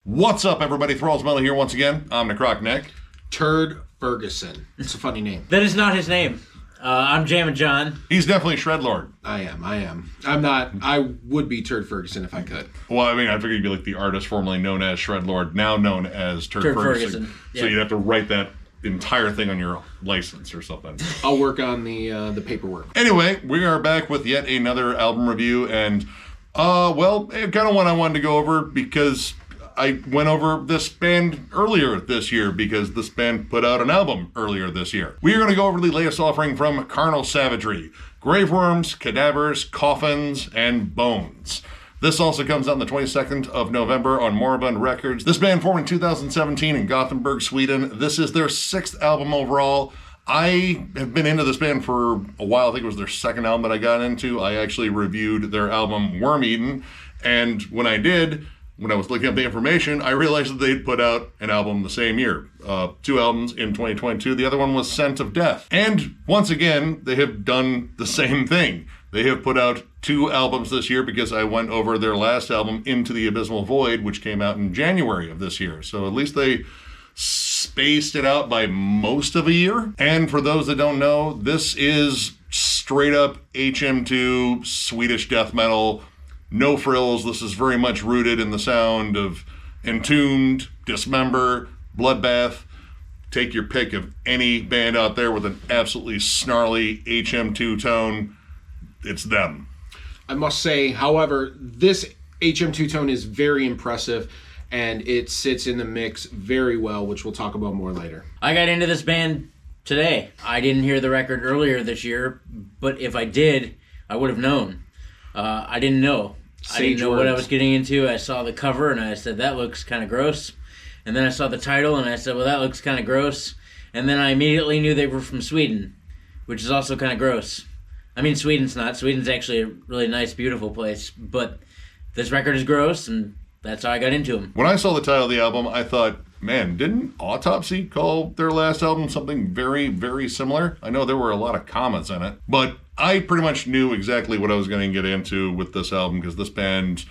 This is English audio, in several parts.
What's up, everybody? Thralls Metal here once again. I'm Necrotic Nick. Turd Ferguson. It's a funny name. That is not his name. I'm Jammin Jon. He's definitely Shredlord. I am. I'm not. I would be Turd Ferguson if I could. Well, I mean, I figured you'd be like the artist formerly known as Shredlord, now known as Turd Ferguson. Yeah. So you'd have to write that entire thing on your license or something. I'll work on the paperwork. Anyway, we are back with yet another album review, and well, kind of one I wanted to go over because I went over this band earlier this year because this band put out an album earlier this year. We are going to go over the latest offering from Carnal Savagery, Graveworms, Cadavers, Coffins, and Bones. This also comes out on the 22nd of November on Moribund Records. This band formed in 2017 in Gothenburg, Sweden. This is their 6th album overall. I have been into this band for a while. I think it was their 2nd album that I got into. I actually reviewed their album Worm Eaten, and when I did, when I was looking up the information, I realized that they'd put out an album the same year. 2 albums in 2022. The other one was Scent of Death. And once again, they have done the same thing. They have put out 2 albums this year because I went over their last album, Into the Abysmal Void, which came out in January of this year. So at least they spaced it out by most of a year. And for those that don't know, this is straight up HM2 Swedish death metal. No frills. This is very much rooted in the sound of Entombed, Dismember, Bloodbath. Take your pick of any band out there with an absolutely snarly HM2 tone. It's them. I must say, however, this HM2 tone is very impressive, and it sits in the mix very well, which we'll talk about more later. I got into this band today. I didn't hear the record earlier this year, but if I did, I would have known. I didn't know. I didn't know what I was getting into. I saw the cover and I said, that looks kind of gross. And then I saw the title and I said, well, that looks kind of gross. And then I immediately knew they were from Sweden, which is also kind of gross. I mean, Sweden's not. Sweden's actually a really nice, beautiful place. But this record is gross, and that's how I got into them. When I saw the title of the album, I thought, man, didn't Autopsy call their last album something very, very similar? I know there were a lot of comments in it, but I pretty much knew exactly what I was going to get into with this album because this band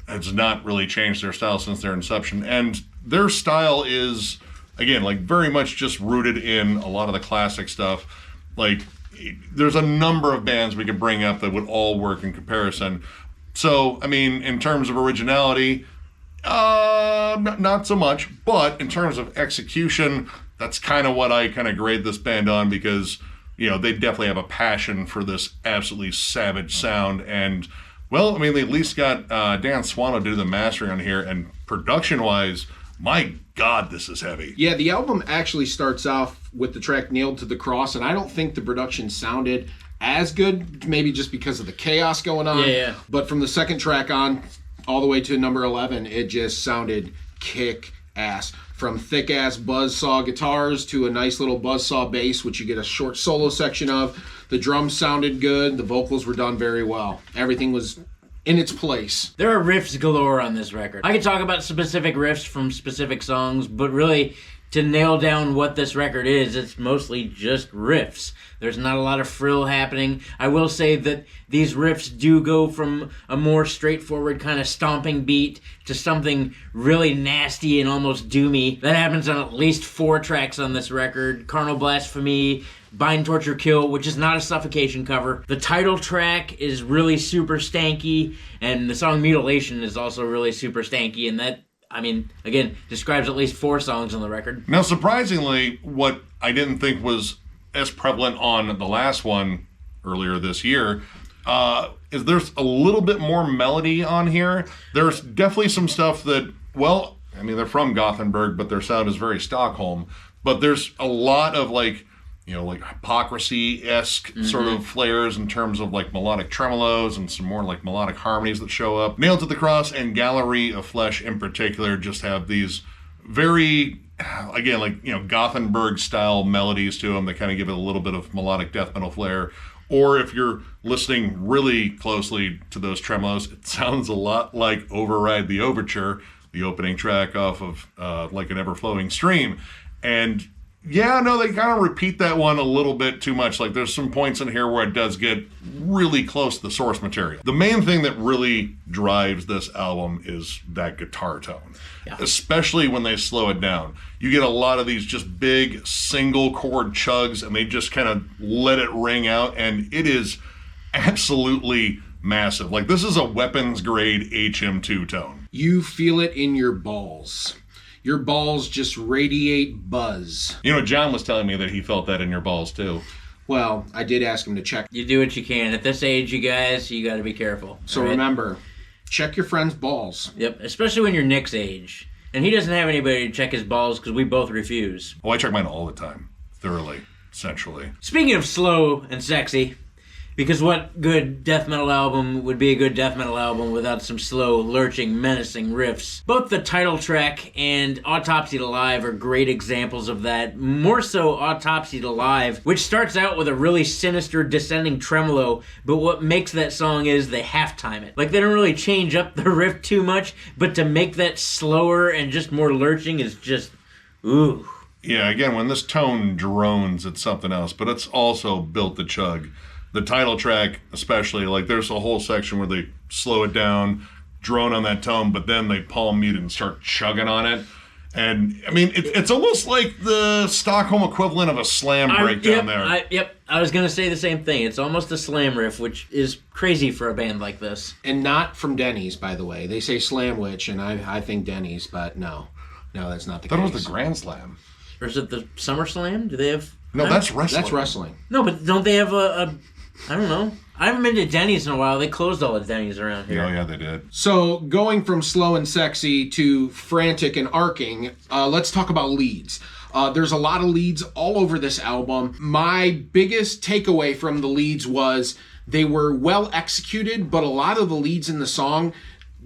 has not really changed their style since their inception. And their style is, again, like very much just rooted in a lot of the classic stuff. Like, there's a number of bands we could bring up that would all work in comparison. So, I mean, in terms of originality, not so much, but in terms of execution, that's kind of what I kind of grade this band on because, you know, they definitely have a passion for this absolutely savage sound. And, well, I mean, they at least got Dan Swano to do the mastering on here, and production-wise, my God, this is heavy. Yeah, the album actually starts off with the track Nailed to the Cross, and I don't think the production sounded as good, maybe just because of the chaos going on. Yeah. But from the second track on, all the way to number 11, it just sounded kick-ass. From thick-ass buzzsaw guitars to a nice little buzzsaw bass, which you get a short solo section of. The drums sounded good. The vocals were done very well. Everything was in its place. There are riffs galore on this record. I could talk about specific riffs from specific songs, but really, to nail down what this record is, it's mostly just riffs. There's not a lot of frill happening. I will say that these riffs do go from a more straightforward kind of stomping beat to something really nasty and almost doomy. That happens on at least 4 tracks on this record. Carnal Blasphemy, Bind, Torture, Kill, which is not a Suffocation cover. The title track is really super stanky, and the song Mutilation is also really super stanky, and that, I mean, again, describes at least 4 songs on the record. Now, surprisingly, what I didn't think was as prevalent on the last one earlier this year is there's a little bit more melody on here. There's definitely some stuff that, well, I mean, they're from Gothenburg, but their sound is very Stockholm. But there's a lot of, like, you know, like Hypocrisy-esque sort of flares in terms of like melodic tremolos and some more like melodic harmonies that show up. Nailed to the Cross and Gallery of Flesh in particular just have these very, again, like, you know, Gothenburg style melodies to them that kind of give it a little bit of melodic death metal flair. Or if you're listening really closely to those tremolos, it sounds a lot like Override the Overture, the opening track off of Like an Ever-Flowing Stream. And Yeah, no, they kind of repeat that one a little bit too much. Like, there's some points in here where it does get really close to the source material. The main thing that really drives this album is that guitar tone, especially when they slow it down. You get a lot of these just big single chord chugs, and they just kind of let it ring out, and it is absolutely massive. Like, this is a weapons grade HM2 tone. You feel it in your balls. Your balls just radiate buzz. You know, John was telling me that he felt that in your balls too. Well, I did ask him to check. You do what you can. At this age, you guys, you got to be careful. So remember, check your friend's balls. Yep, especially when you're Nick's age. And he doesn't have anybody to check his balls because we both refuse. Oh, I check mine all the time. Thoroughly. Sensually. Speaking of slow and sexy, because what good death metal album would be a good death metal album without some slow, lurching, menacing riffs? Both the title track and Autopsy to Live are great examples of that. More so Autopsy to Live, which starts out with a really sinister descending tremolo, but what makes that song is they half-time it. Like, they don't really change up the riff too much, but to make that slower and just more lurching is just, ooh. Yeah, again, when this tone drones, it's something else, but it's also built to chug. The title track, especially, like, there's a whole section where they slow it down, drone on that tone, but then they palm mute it and start chugging on it. And, I mean, it's almost like the Stockholm equivalent of a slam breakdown there. I was going to say the same thing. It's almost a slam riff, which is crazy for a band like this. And not from Denny's, by the way. They say Slam Witch, and I think Denny's, but no. No, that's not the case. That was the Grand Slam. Or is it the Summer Slam? Do they have... No, that's wrestling. That's wrestling. No, but don't they have a I don't know. I haven't been to Denny's in a while. They closed all the Denny's around here. Oh, yeah, they did. So, going from slow and sexy to frantic and arcing, let's talk about leads. There's a lot of leads all over this album. My biggest takeaway from the leads was they were well executed, but a lot of the leads in the song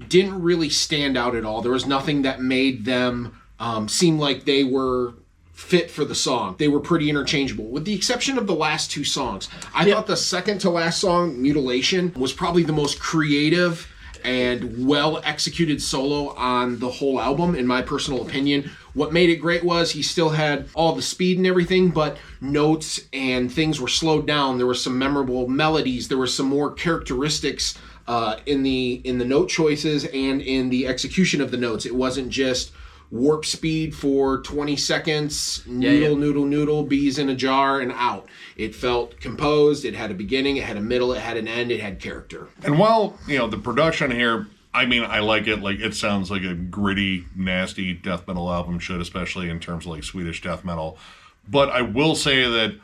didn't really stand out at all. There was nothing that made them seem like they were fit for the song. They were pretty interchangeable, with the exception of the last two songs. I thought the second to last song, Mutilation, was probably the most creative and well executed solo on the whole album, in my personal opinion. What made it great was he still had all the speed and everything, but notes and things were slowed down. There were some memorable melodies. There were some more characteristics in the note choices and in the execution of the notes. It wasn't just warp speed for 20 seconds, noodle, bees in a jar, and out. It felt composed, it had a beginning, it had a middle, it had an end, it had character. And while, you know, the production here, I mean, I like it. Like, it sounds like a gritty, nasty death metal album should, especially in terms of, like, Swedish death metal. But I will say that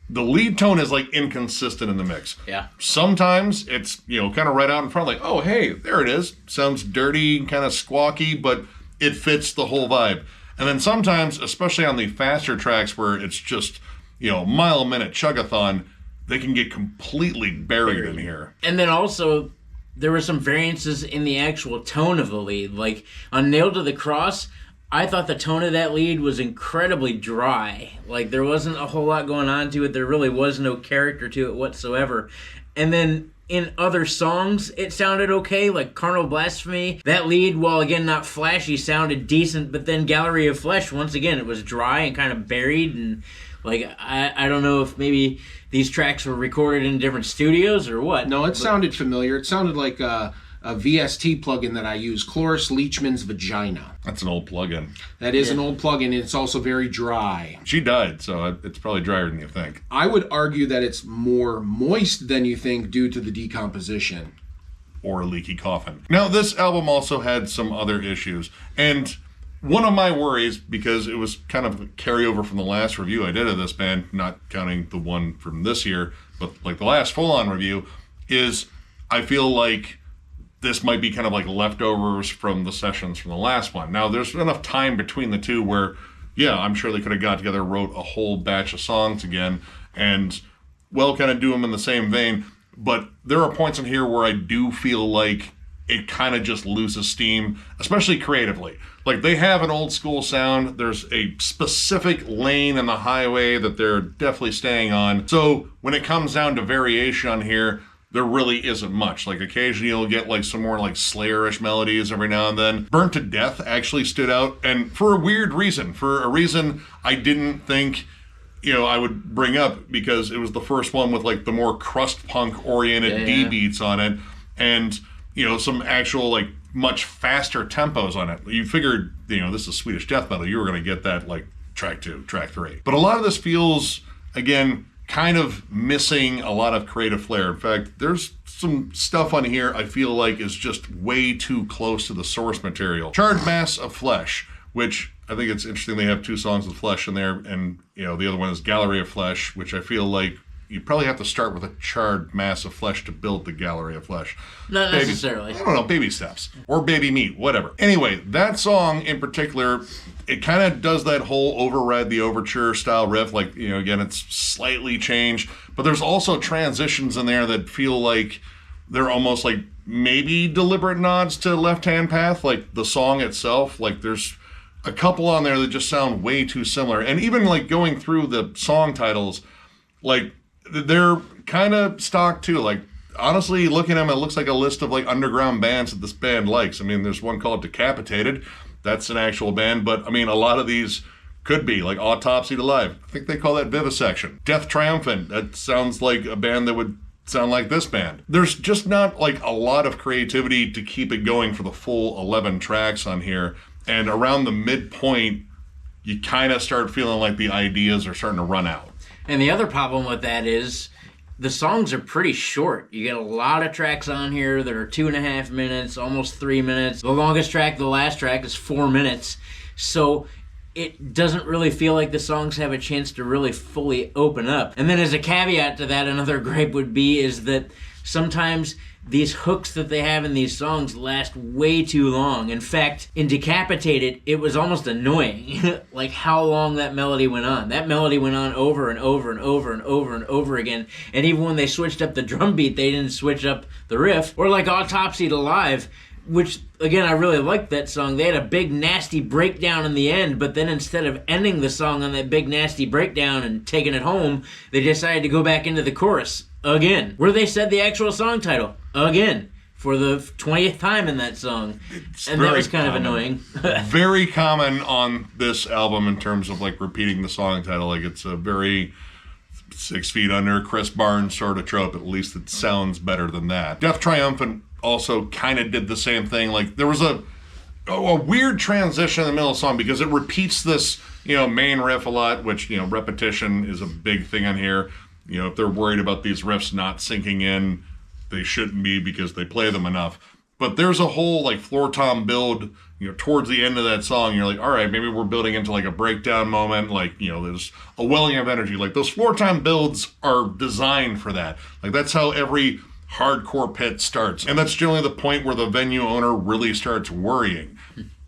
the lead tone is, like, inconsistent in the mix. Yeah. Sometimes it's, you know, kind of right out in front, like, oh, hey, there it is. Sounds dirty, kind of squawky, but it fits the whole vibe. And then sometimes, especially on the faster tracks where it's just, you know, mile-a-minute chug-a-thon, they can get completely buried in here. And then also, there were some variances in the actual tone of the lead. Like, on Nailed to the Cross, I thought the tone of that lead was incredibly dry. Like, there wasn't a whole lot going on to it. There really was no character to it whatsoever. And then in other songs, it sounded okay, like Carnal Blasphemy. That lead, while again not flashy, sounded decent, but then Gallery of Flesh, once again, it was dry and kind of buried, and like, I don't know if maybe these tracks were recorded in different studios or what. No, it sounded familiar. It sounded like a VST plugin that I use, Cloris Leachman's Vagina. That's an old plugin. That is an old plugin, and it's also very dry. She died, so it's probably drier than you think. I would argue that it's more moist than you think due to the decomposition. Or a leaky coffin. Now, this album also had some other issues, and one of my worries, because it was kind of a carryover from the last review I did of this band, not counting the one from this year, but like the last full-on review, is I feel like this might be kind of like leftovers from the sessions from the last one. Now, there's enough time between the two where, yeah, I'm sure they could have got together, wrote a whole batch of songs again, and, well, kind of do them in the same vein. But there are points in here where I do feel like it kind of just loses steam, especially creatively. Like, they have an old school sound. There's a specific lane in the highway that they're definitely staying on. So when it comes down to variation on here, there really isn't much. Like occasionally you'll get like some more like Slayer-ish melodies every now and then. Burnt to Death actually stood out, and for a weird reason, for a reason I didn't think, you know, I would bring up, because it was the first one with like the more crust punk oriented D beats on it, and you know, some actual like much faster tempos on it. You figured, you know, this is Swedish death metal, you were going to get that like track 2, track 3. But a lot of this feels, again, kind of missing a lot of creative flair. In fact, there's some stuff on here I feel like is just way too close to the source material. Charred Mass of Flesh, which I think it's interesting they have 2 songs with flesh in there, and you know, the other one is Gallery of Flesh, which I feel like you probably have to start with a charred mass of flesh to build the Gallery of Flesh. Not necessarily. I don't know, baby steps. Or baby meat, whatever. Anyway, that song in particular, it kind of does that whole Override the Overture style riff. Like, you know, again, it's slightly changed. But there's also transitions in there that feel like they're almost like maybe deliberate nods to Left Hand Path. Like the song itself, like there's a couple on there that just sound way too similar. And even like going through the song titles, like they're kind of stock too. Like honestly, looking at them, it looks like a list of like underground bands that this band likes. I mean, there's one called Decapitated. That's an actual band, but I mean, a lot of these could be like Autopsy to Life. I think they call that Vivisection. Death Triumphant. That sounds like a band that would sound like this band. There's just not like a lot of creativity to keep it going for the full 11 tracks on here. And around the midpoint, you kind of start feeling like the ideas are starting to run out. And the other problem with that is the songs are pretty short. You get a lot of tracks on here that are 2.5 minutes, almost 3 minutes. The longest track, the last track, is 4 minutes. So it doesn't really feel like the songs have a chance to really fully open up. And then as a caveat to that, another gripe would be is that sometimes these hooks that they have in these songs last way too long. In fact, in Decapitated, it was almost annoying, like how long that melody went on. That melody went on over and over and over and over and over again. And even when they switched up the drum beat, they didn't switch up the riff. Or like Autopsy to Live, which, again, I really liked that song. They had a big, nasty breakdown in the end, but then instead of ending the song on that big, nasty breakdown and taking it home, they decided to go back into the chorus again, where they said the actual song title again for the 20th time in that song. And that was kind of annoying. Very common on this album in terms of like repeating the song title. Like it's a very 6 Feet Under, Chris Barnes sort of trope. At least it sounds better than that. Death Triumphant also kind of did the same thing. Like there was a weird transition in the middle of the song because it repeats this, you know, main riff a lot, which, you know, repetition is a big thing on here. You know, if they're worried about these riffs not sinking in, they shouldn't be because they play them enough. But there's a whole like floor tom build, you know, towards the end of that song. You're like, all right, maybe we're building into like a breakdown moment. Like, you know, there's a welling of energy. Like those floor tom builds are designed for that. Like that's how every hardcore pit starts. And that's generally the point where the venue owner really starts worrying.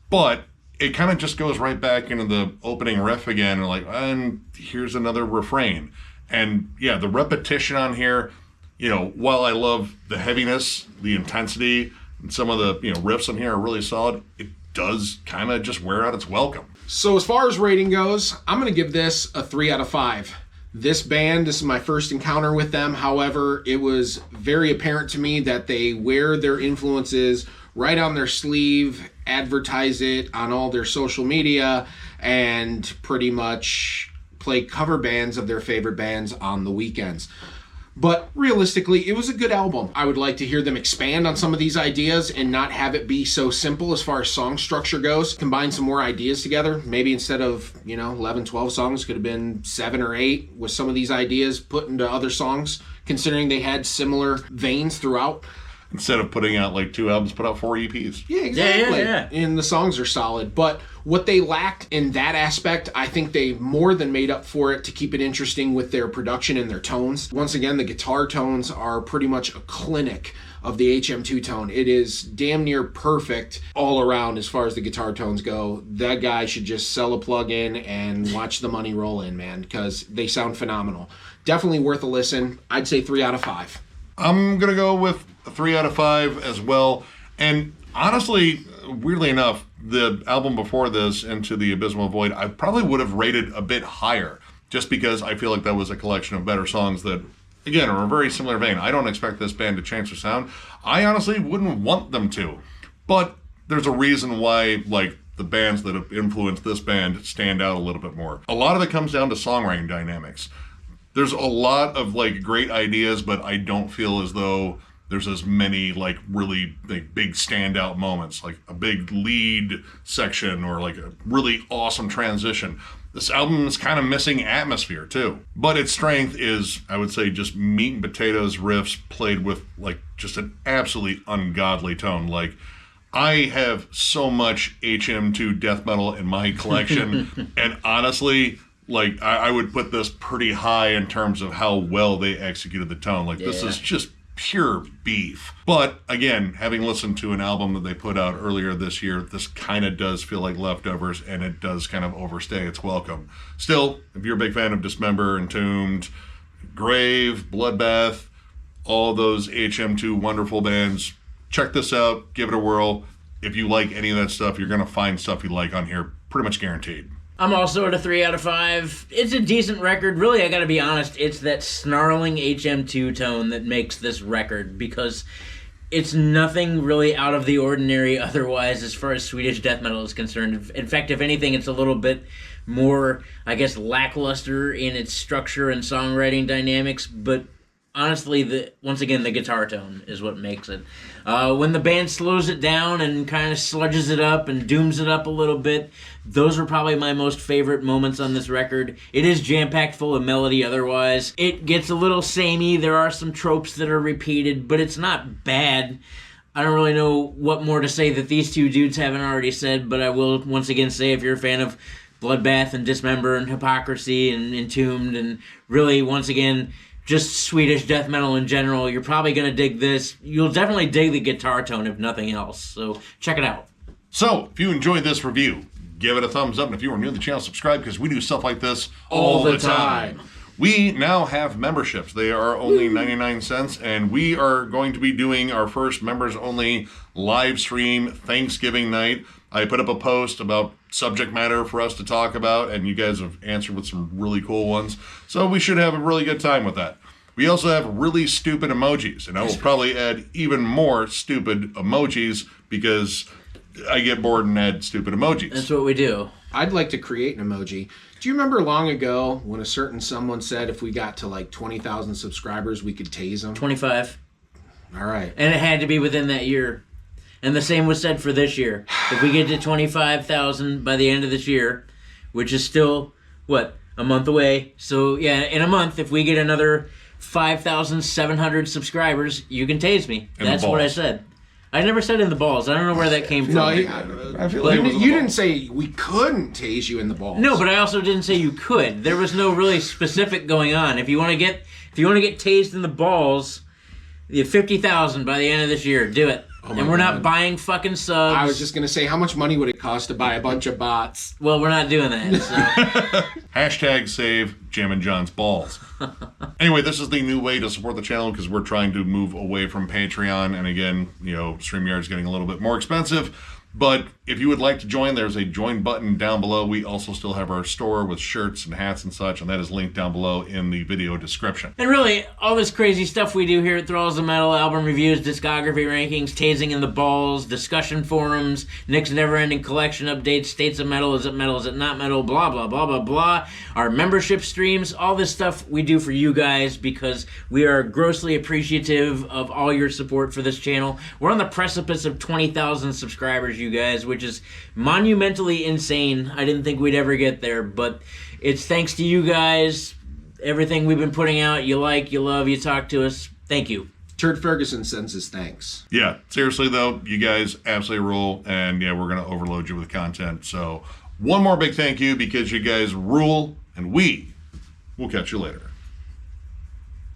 But it kind of just goes right back into the opening riff again. And here's another refrain. And yeah, the repetition on here, you know, while I love the heaviness, the intensity, and some of the, you know, riffs on here are really solid, it does kind of just wear out its welcome. So as far as rating goes, I'm going to give this a 3 out of 5. This band, this is my first encounter with them. However, it was very apparent to me that they wear their influences right on their sleeve, advertise it on all their social media, and pretty much play cover bands of their favorite bands on the weekends. But realistically, it was a good album. I would like to hear them expand on some of these ideas and not have it be so simple as far as song structure goes. Combine some more ideas together. Maybe instead of, you know, 11, 12 songs, could have been 7 or 8 with some of these ideas put into other songs, considering they had similar veins throughout. Instead of putting out like 2 albums, put out 4 EPs. Yeah, exactly. Yeah. And the songs are solid. But what they lacked in that aspect, I think they more than made up for it to keep it interesting with their production and their tones. Once again, the guitar tones are pretty much a clinic of the HM2 tone. It is damn near perfect all around as far as the guitar tones go. That guy should just sell a plug-in and watch the money roll in, man, because they sound phenomenal. Definitely worth a listen. I'd say 3 out of 5. I'm going to go with a 3 out of 5 as well. And honestly, weirdly enough, the album before this, Into the Abysmal Void, I probably would have rated a bit higher just because I feel like that was a collection of better songs that again, are a very similar vein. I don't expect this band to change their sound. I honestly wouldn't want them to. But there's a reason why, like, the bands that have influenced this band stand out a little bit more. A lot of it comes down to songwriting dynamics. There's a lot of, like, great ideas, but I don't feel as though there's as many, like, really big standout moments, like a big lead section or, like, a really awesome transition. This album is kind of missing atmosphere, too. But its strength is, I would say, just meat and potatoes riffs played with, like, just an absolutely ungodly tone. Like, I have so much HM2 death metal in my collection, and honestly, like, I would put this pretty high in terms of how well they executed the tone. Like, this is just pure beef. But again, having listened to an album that they put out earlier this year, this kind of does feel like leftovers, and it does kind of overstay its welcome. Still, if you're a big fan of Dismember, Entombed, Grave, Bloodbath, all those HM2 wonderful bands, check this out, give it a whirl. If you like any of that stuff, you're going to find stuff you like on here, pretty much guaranteed. I'm also at a 3 out of 5. It's a decent record. Really, I gotta be honest, it's that snarling HM2 tone that makes this record, because it's nothing really out of the ordinary otherwise as far as Swedish death metal is concerned. In fact, if anything, it's a little bit more, I guess, lackluster in its structure and songwriting dynamics, but honestly, once again, the guitar tone is what makes it. When the band slows it down and kind of sludges it up and dooms it up a little bit, those are probably my most favorite moments on this record. It is jam-packed full of melody otherwise. It gets a little samey. There are some tropes that are repeated, but it's not bad. I don't really know what more to say that these two dudes haven't already said, but I will once again say, if you're a fan of Bloodbath and Dismember and Hypocrisy and Entombed, and really, once again, just Swedish death metal in general, you're probably going to dig this. You'll definitely dig the guitar tone, if nothing else. So check it out. So, if you enjoyed this review, give it a thumbs up. And if you are new to the channel, subscribe, because we do stuff like this all the time. We now have memberships. They are only 99 cents, and we are going to be doing our first members-only live stream Thanksgiving night. I put up a post about subject matter for us to talk about, and you guys have answered with some really cool ones. So we should have a really good time with that. We also have really stupid emojis, and I will probably add even more stupid emojis because I get bored and add stupid emojis. That's what we do. I'd like to create an emoji. Do you remember long ago when a certain someone said if we got to like 20,000 subscribers, we could tase them? 25. All right. And it had to be within that year. And the same was said for this year. If we get to 25,000 by the end of this year, which is still, what, a month away. So, yeah, in a month, if we get another 5,700 subscribers, you can tase me. That's what I said. I never said in the balls. I don't know where that came from. No, I feel like you didn't say we couldn't tase you in the balls. No, but I also didn't say you could. There was no really specific going on. If you want to get tased in the balls, you have 50,000 by the end of this year. Do it. Oh and we're not buying fucking subs. I was just going to say, how much money would it cost to buy a bunch of bots? Well, we're not doing that. So. Hashtag save Jammin Jon's balls. Anyway, this is the new way to support the channel, because we're trying to move away from Patreon. And again, you know, StreamYard's getting a little bit more expensive. But if you would like to join, there's a join button down below. We also still have our store with shirts and hats and such, and that is linked down below in the video description. And really, all this crazy stuff we do here at Thralls of Metal, album reviews, discography rankings, tasing in the balls, discussion forums, Nick's never-ending collection updates, states of metal, is it not metal, blah, blah, blah, blah, blah. Our membership streams, all this stuff we do for you guys because we are grossly appreciative of all your support for this channel. We're on the precipice of 20,000 subscribers, you guys, which is monumentally insane. I didn't think we'd ever get there, but it's thanks to you guys. Everything we've been putting out, you like, you love, you talk to us. Thank you. Turd Ferguson sends his thanks. Yeah, seriously though, you guys absolutely rule, and yeah, we're going to overload you with content. So one more big thank you, because you guys rule, and we will catch you later.